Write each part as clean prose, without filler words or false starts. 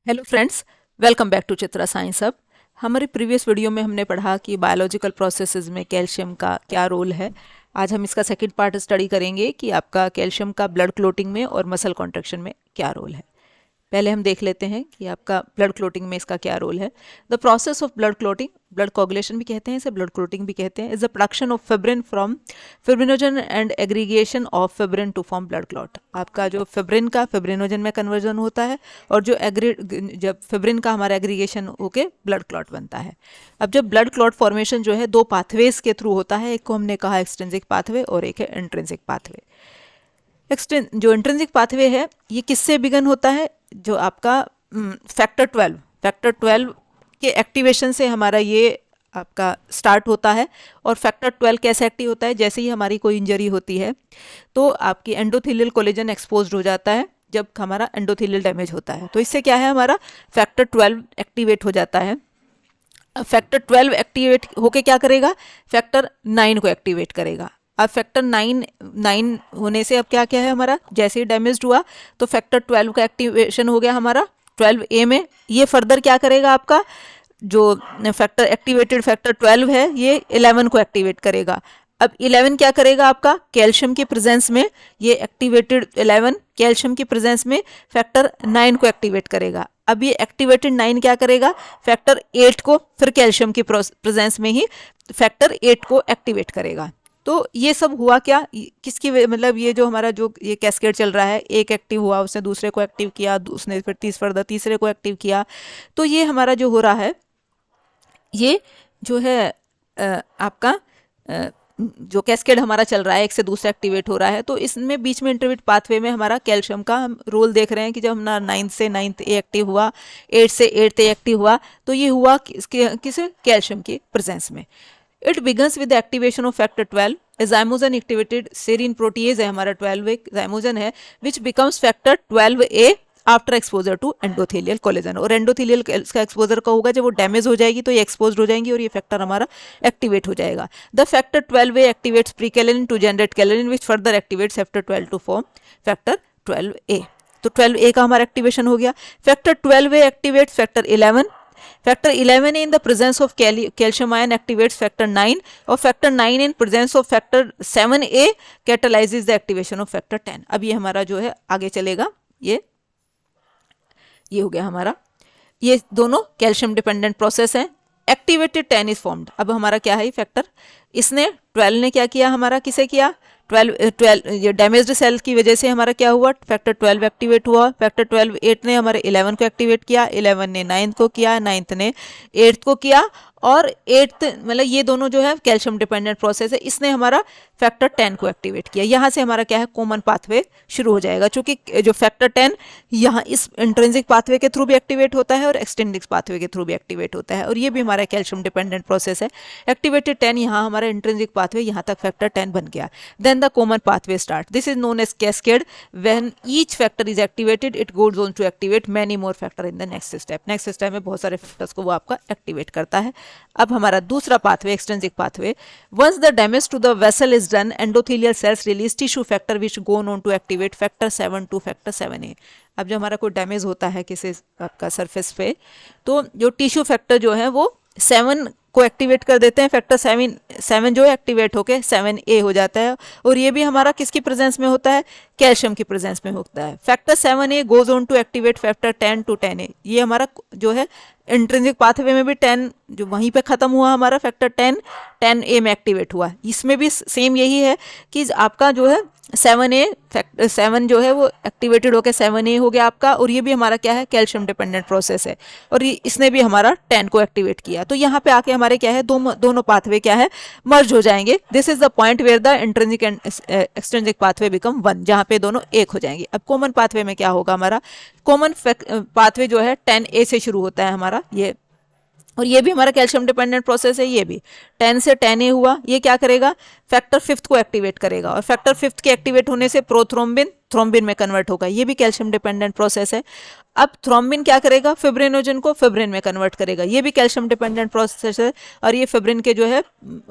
Hello friends, welcome back to Chitra science hub. हमारी previous video में हमने पढ़ा कि बायोलॉजिकल प्रोसेसेस में कैल्शियम का क्या रोल है। आज हम इसका सेकंड पार्ट स्टडी करेंगे कि आपका कैल्शियम का ब्लड क्लोटिंग में और मसल कॉन्ट्रैक्शन में क्या रोल है। पहले हम देख लेते हैं कि आपका ब्लड क्लोटिंग में इसका क्या रोल है। The process of blood clotting, blood coagulation भी कहते हैं इसे, ब्लड क्लोटिंग भी कहते हैं, is the production of fibrin from fibrinogen and aggregation of fibrin to form blood clot. आपका जो फिब्रिन का फिब्रिनोजन में कन्वर्जन होता है और जो जब फिब्रिन का हमारा एग्रीगेशन होके ब्लड क्लॉट बनता है। अब जब ब्लड क्लॉट फॉर्मेशन जो है दो पाथवेज के थ्रू होता है, एक को हमने कहा एक्सट्रिंसिक पाथवे और एक है इंट्रिंसिक पाथवे। जो इंट्रिंसिक पाथवे है ये किससे बिगन होता है? जो आपका फैक्टर 12 के एक्टिवेशन से हमारा ये आपका स्टार्ट होता है। और फैक्टर 12 कैसे एक्टिव होता है? जैसे ही हमारी कोई इंजरी होती है तो आपकी एंडोथेलियल कोलेजन एक्सपोज्ड हो जाता है। जब हमारा एंडोथेलियल डैमेज होता है तो इससे क्या है, हमारा फैक्टर 12 एक्टिवेट हो जाता है। फैक्टर 12 एक्टिवेट होके क्या करेगा? फैक्टर 9 को एक्टिवेट करेगा। अब फैक्टर 9 होने से अब क्या क्या है हमारा, जैसे ही डैमेज हुआ तो फैक्टर 12 का एक्टिवेशन हो गया हमारा 12A में। ये फर्दर क्या करेगा, आपका जो फैक्टर एक्टिवेटेड फैक्टर 12 है ये 11 को एक्टिवेट करेगा। अब 11 क्या करेगा, आपका कैल्शियम के प्रेजेंस में ये एक्टिवेटेड 11 कैल्शियम की प्रेजेंस में फैक्टर 9 को एक्टिवेट करेगा। अब ये एक्टिवेटेड 9 क्या करेगा, फैक्टर 8 को फिर कैल्शियम की प्रेजेंस में ही फैक्टर 8 को एक्टिवेट करेगा। तो ये सब हुआ क्या, किसकी मतलब ये जो हमारा जो ये कैस्केड चल रहा है, एक एक्टिव हुआ उसने दूसरे को एक्टिव किया, उसने फिर तीसरे को एक्टिव किया। तो ये हमारा जो हो रहा है ये जो है आपका जो कैस्केड हमारा चल रहा है, एक से दूसरा एक्टिवेट हो रहा है। तो इसमें बीच में इंटरमीडिएट पाथवे में हमारा कैल्शियम का हम रोल देख रहे हैं कि जब हमारा 9 से 9th ए एक्टिव हुआ, 8 से 8th ए एक्टिव हुआ, तो ये हुआ किस कैल्शियम के प्रेजेंस में। It begins with activation of factor 12। Zymogen activated serine protease है हमारा 12 ज़ाइमोजन है, which becomes factor 12A after exposure to endothelial collagen. और एंडोथेलियल का एक्सपोजर का होगा जब वो डैमेज हो जाएगी तो ये एक्सपोज हो जाएंगी और ये फैक्टर हमारा एक्टिवेट हो जाएगा। The factor 12A activates prekallikrein to generate kallikrein which further activates factor 12 to form factor 12A। तो 12A का हमारा एक्टिवेशन हो गया। Factor 12A activates factor 11। Factor 11 in the presence of calcium ion activates factor 9 और factor 9 in presence of factor 7A catalyzes the activation of factor 10। अब ये हमारा जो है आगे चलेगा, ये हो गया हमारा, ये दोनों कैल्शियम डिपेंडेंट प्रोसेस हैं। Activated 10 is formed. अब हमारा क्या है फैक्टर, इसने 12 ने क्या किया, हमारा किसे किया, 12 ये डैमेज्ड सेल की वजह से हमारा क्या हुआ, फैक्टर 12 एक्टिवेट हुआ। फैक्टर 12 8 ने हमारे 11 को एक्टिवेट किया, 11 ने 9 को किया, 9th ने 8th को किया। और 8th मतलब ये दोनों जो है कैल्शियम डिपेंडेंट प्रोसेस है, इसने हमारा फैक्टर 10 को एक्टिवेट किया। यहाँ से हमारा क्या है, कॉमन पाथवे शुरू हो जाएगा। चूंकि जो फैक्टर 10 यहाँ इस इंट्रिंसिक पाथवे के थ्रू भी एक्टिवेट होता है और एक्सट्रिंसिक पाथवे के थ्रू भी एक्टिवेट होता है, और ये भी हमारा कैल्शियम डिपेंडेंट प्रोसेस है। एक्टिवेटेड 10 यहाँ हमारा इंट्रिंसिक पाथवे, यहाँ तक फैक्टर 10 बन गया। Then the common pathway start, this is known as cascade. When each factor is activated it goes on to activate many more factor in the next step. Next step में बहुत सारे factors को वो आपका activate करता है। अब हमारा दूसरा pathway extrinsic pathway, once the damage to the vessel is done endothelial cells release tissue factor which go on to activate factor 7 to factor 7A। अब जो हमारा कोई डैमेज होता है किसी आपका सरफेस पे, तो जो टिश्यू फैक्टर जो है वो 7 को एक्टिवेट कर देते हैं। फैक्टर 7 जो है एक्टिवेट होके 7A हो जाता है, और ये भी हमारा किसकी प्रेजेंस में होता है, कैल्शियम की प्रेजेंस में होता है। Factor 7A goes on to activate factor 10 to 10A। ये हमारा जो है इंट्रिंसिक पाथवे में भी 10 जो वहीं पे खत्म हुआ हमारा फैक्टर 10A में एक्टिवेट हुआ। इसमें भी सेम यही है कि आपका जो है 7A फैक्टर 7 जो है वो एक्टिवेटेड होकर 7A हो गया आपका, और ये भी हमारा क्या है, कैल्शियम डिपेंडेंट प्रोसेस है, और इसने भी हमारा 10 को एक्टिवेट किया। तो यहाँ पे आके हमारे क्या है, दोनों पाथवे क्या है, मर्ज हो जाएंगे। This is the point where the intrinsic and extrinsic pathway become one, जहाँ पे दोनों एक हो जाएंगे। अब कॉमन पाथवे में क्या होगा, हमारा कॉमन पाथवे जो है 10A से शुरू होता है हमारा ये, और ये भी हमारा कैल्शियम डिपेंडेंट प्रोसेस है। ये भी 10 से 10A हुआ, ये क्या करेगा, फैक्टर 5th को एक्टिवेट करेगा, और फैक्टर 5th के एक्टिवेट होने से प्रोथ्रोम्बिन थ्रोम्बिन में कन्वर्ट होगा। ये भी कैल्शियम डिपेंडेंट प्रोसेस है। अब थ्रोम्बिन क्या करेगा, फिब्रिनोजन को फिब्रिन में कन्वर्ट करेगा। ये भी कैल्शियम डिपेंडेंट प्रोसेस है, और ये फिब्रिन के जो है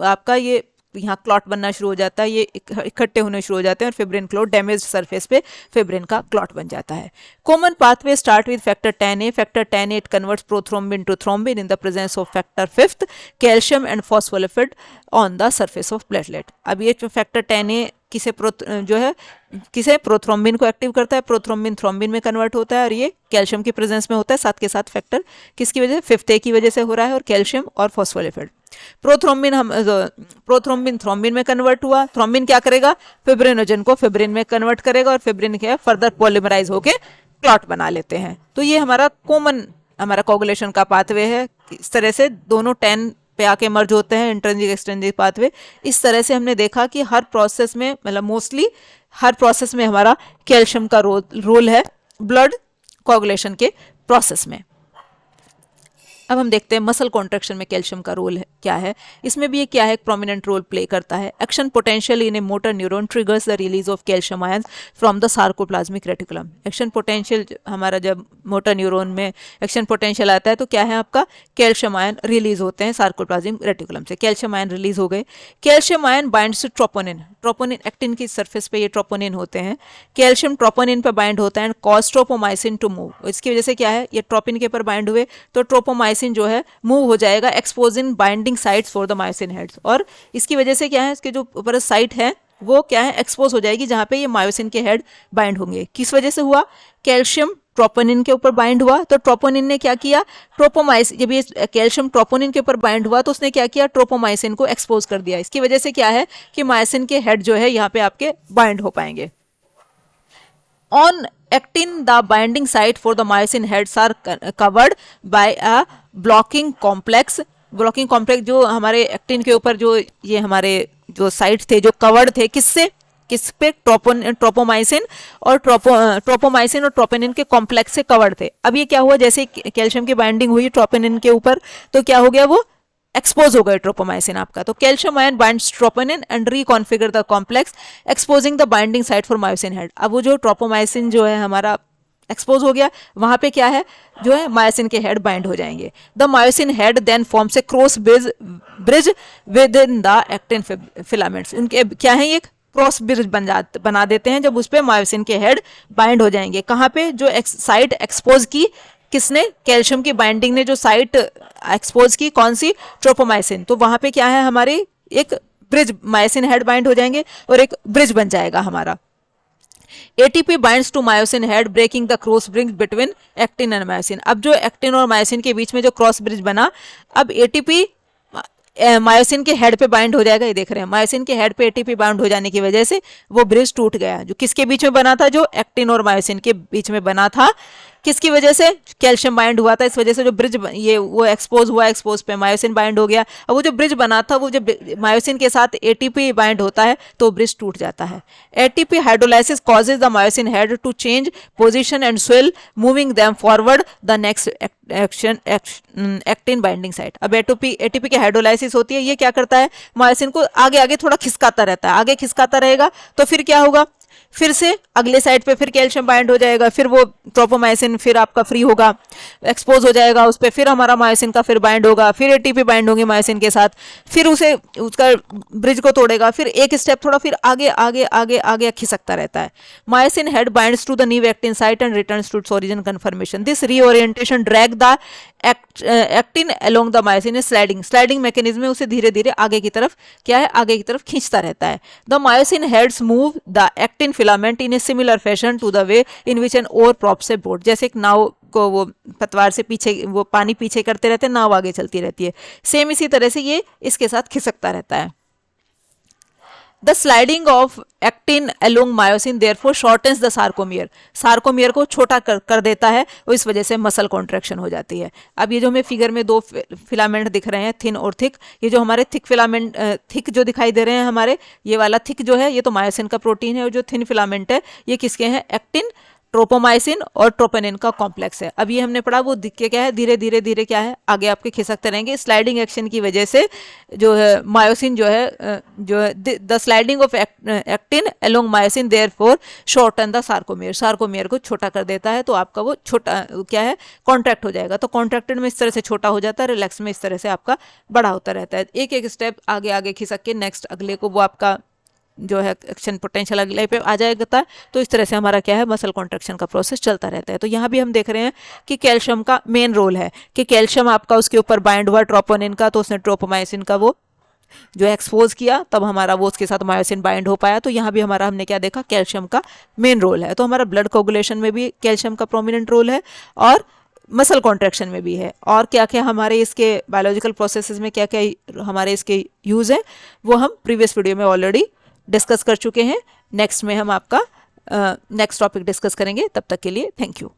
आपका ये यहाँ क्लॉट बनना शुरू हो जाता है, ये इकट्ठे होने शुरू हो जाते हैं और फिब्रिन क्लॉट डैमेज सरफेस पे फिब्रिन का क्लॉट बन जाता है। Common pathway start with factor 10A। Factor 10A it converts prothrombin to thrombin in the presence of factor 5 calcium and phospholipid on the surface of platelet. अब ये जो factor 10A किसे prothrombin को active करता है, प्रोथ्रोम्बिन थ्रोम्बिन में convert होता है और ये कैल्शियम की प्रेजेंस में होता है, साथ के साथ फैक्टर किसकी वजह से 5A की वजह से हो रहा है और कैल्शियम और फॉस्फोलिपिड। प्रोथ्रोम्बिन थ्रोम्बिन में कन्वर्ट हुआ, थ्रोम्बिन क्या करेगा, फिब्रिनोजन को फिब्रिन में कन्वर्ट करेगा और फिब्रिन क्या फर्दर पॉलीमराइज होके क्लॉट बना लेते हैं। तो ये हमारा कॉमन हमारा कोगुलेशन का पाथवे है। इस तरह से दोनों 10 पे आके मर्ज होते हैं, इंट्रिंसिक एक्सट्रिंसिक पाथवे। इस तरह से हमने देखा कि हर प्रोसेस में मतलब मोस्टली हर प्रोसेस में हमारा कैल्शियम का रोल है ब्लड कोगुलेशन के प्रोसेस में। अब हम देखते हैं मसल कॉन्ट्रैक्शन में कैल्शियम का रोल क्या है। इसमें भी ये क्या है, एक प्रोमिनेंट रोल प्ले करता है। Action potential in A motor neuron triggers the release of calcium ions from the sarcoplasmic reticulum. Action potential हमारा जब मोटर न्यूरॉन में एक्शन पोटेंशियल आता है तो क्या है, आपका कैल्शियम आयन रिलीज होते हैं सार्कोप्लाज्मिक रेटिकुलम से। कैल्शियम आयन रिलीज हो गए, calcium ion binds to troponin. Troponin actin की सरफेस पे ये ट्रोपोनिन होते हैं, कैल्शियम ट्रोपोनिन पे बाइंड होता है and cause tropomyosin to move. इसकी वजह से क्या है, ये ट्रोपिन के ऊपर बाइंड हुए तो ट्रोपोमाइसिन जो है मूव हो जाएगा, exposing binding sites for the myosin heads. और इसकी वजह से क्या है, इसके जो ऊपर साइट है वो क्या है, एक्सपोज हो जाएगी जहां पे ये मायोसिन के हेड बाइंड होंगे। किस वजह से हुआ, कैल्शियम ट्रोपोनिन के ऊपर बाइंड हुआ तो ट्रोपोनिन ने क्या किया, ट्रोपोमाइसिन, जब ये कैल्शियम ट्रोपोनिन के ऊपर बाइंड हुआ तो उसने क्या किया, ट्रोपोमाइसिन को एक्सपोज कर दिया। इसकी वजह से क्या है कि मायोसिन के हेड जो है यहाँ पे आपके बाइंड हो पाएंगे। On actin, the binding site for the myosin heads are covered by a blocking complex। Blocking complex जो हमारे एक्टिन के ऊपर जो ये हमारे जो साइट थे जो कवर्ड थे किससे, किस पे, ट्रोपोमाइसिन और ट्रोपोनिन के कॉम्प्लेक्स से कवर्ड थे। अब ये क्या हुआ, जैसे कैल्शियम की बाइंडिंग हुई ट्रोपोनिन के ऊपर तो क्या हो गया, वो एक्सपोज हो गए ट्रोपोमाइसिन आपका। तो calcium ion binds troponin and reconfigure the complex exposing the binding site for myosin head. अब वो जो ट्रोपोमाइसिन जो है हमारा एक्सपोज हो गया, वहां पे क्या है जो है मायोसिन के हेड बाइंड हो जाएंगे। The myosin head then forms a cross bridge within the actin filaments. उनके क्या है, ये क्रॉस ब्रिज बना देते हैं जब उस पे मायोसिन के हेड बाइंड हो जाएंगे। कहाँ पे, जो साइट एक्सपोज की किसने, कैल्शियम की बाइंडिंग ने जो साइट एक्सपोज की, कौन सी, ट्रोपोमाइसिन। तो वहां पे क्या है, हमारी एक ब्रिज, मायोसिन हेड बाइंड हो जाएंगे और एक ब्रिज बन जाएगा हमारा। ATP binds to myosin head breaking the cross bridge between actin and myosin. अब जो एक्टिन और मायोसिन के बीच में जो क्रॉस ब्रिज बना, अब एटीपी मायोसिन के हेड पे बाइंड हो जाएगा। ये देख रहे हैं, मायोसिन के हेड पे एटीपी बाइंड हो जाने की वजह से वो ब्रिज टूट गया, जो किसके बीच में बना था, जो एक्टिन और मायोसिन के बीच में बना था। किसकी वजह से, कैल्शियम बाइंड हुआ था, इस वजह से जो ब्रिज ये वो एक्सपोज हुआ, एक्सपोज पे मायोसिन बाइंड हो गया। अब वो जो ब्रिज बना था, वो जब मायोसिन के साथ एटीपी बाइंड होता है तो ब्रिज टूट जाता है। ATP hydrolysis causes the myosin head to change position and swell, moving them forward the next actin binding site. अब एटीपी की हाइड्रोलाइसिस होती है, ये क्या करता है, मायोसिन को आगे आगे थोड़ा खिसकाता रहता है, आगे खिसकाता रहेगा तो फिर क्या होगा, फिर से अगले साइड पे फिर कैल्शियम बाइंड हो जाएगा, फिर वो ट्रोपोमाइसिन फिर आपका फ्री होगा, एक्सपोज हो जाएगा उस पे, फिर हमारा मायोसिन का फिर बाइंड होगा, फिर एटीपी बाइंड होंगे मायोसिन के साथ, फिर उसे उसका ब्रिज को तोड़ेगा, फिर एक स्टेप थोड़ा फिर आगे आगे आगे आगे खिसकता रहता है। Myosin head binds to the new actin site and returns to its origin conformation. This reorientation drag the actin along the myosin sliding mechanism में उसे धीरे धीरे आगे की तरफ क्या है, आगे की तरफ खींचता रहता है। The myosin heads move the actin filament in a similar fashion to the way in which an oar props a boat. जैसे एक नाव को वो पतवार से पीछे वो पानी पीछे करते रहते हैं, नाव आगे चलती रहती है, सेम इसी तरह से ये इसके साथ खिसकता रहता है। The sliding of actin along myosin therefore shortens the sarcomere. Sarcomere को छोटा कर देता है और इस वजह से मसल कॉन्ट्रैक्शन हो जाती है। अब ये जो हमें फिगर में दो फिलामेंट दिख रहे हैं, थिन और थिक, ये जो हमारे थिक फिलामेंट थिक जो दिखाई दे रहे हैं हमारे, ये वाला थिक जो है ये तो मायोसिन का प्रोटीन है, और जो थिन फिलामेंट है ये किसके हैं, एक्टिन ट्रोपोमाइसिन और ट्रोपोनिन का कॉम्प्लेक्स है। अब ये हमने पढ़ा, वो दिख के क्या है, धीरे धीरे धीरे क्या है, आगे आपके खिसकते रहेंगे। स्लाइडिंग एक्शन की वजह से जो है मायोसिन जो है the sliding of actin along myosin therefore shorten the sarcomere, sarcomere को छोटा कर देता है, तो आपका वो छोटा क्या है, कॉन्ट्रैक्ट हो जाएगा। तो कॉन्ट्रैक्टेड में इस तरह से छोटा हो जाता है, रिलैक्स में इस तरह से आपका बड़ा होता रहता है। एक एक स्टेप आगे आगे खिसक के नेक्स्ट अगले को वो आपका जो है एक्शन पोटेंशियल अगले पे आ जाएगा। तो इस तरह से हमारा क्या है, मसल कॉन्ट्रैक्शन का प्रोसेस चलता रहता है। तो यहाँ भी हम देख रहे हैं कि कैल्शियम का मेन रोल है कि कैल्शियम आपका उसके ऊपर बाइंड हुआ ट्रोपोनिन का, तो उसने ट्रोपोमाइसिन का वो जो एक्सपोज किया, तब हमारा वो उसके साथ मायोसिन बाइंड हो पाया। तो यहाँ भी हमारा हमने क्या देखा, कैल्शियम का मेन रोल है। तो हमारा ब्लड कोगुलेशन में भी कैल्शियम का प्रोमिनेंट रोल है और मसल कॉन्ट्रैक्शन में भी है। और क्या क्या हमारे इसके बायोलॉजिकल प्रोसेसेस में क्या क्या हमारे इसके यूज़ है, वो हम प्रीवियस वीडियो में ऑलरेडी डिस्कस कर चुके हैं। नेक्स्ट में हम आपका नेक्स्ट टॉपिक डिस्कस करेंगे। तब तक के लिए थैंक यू।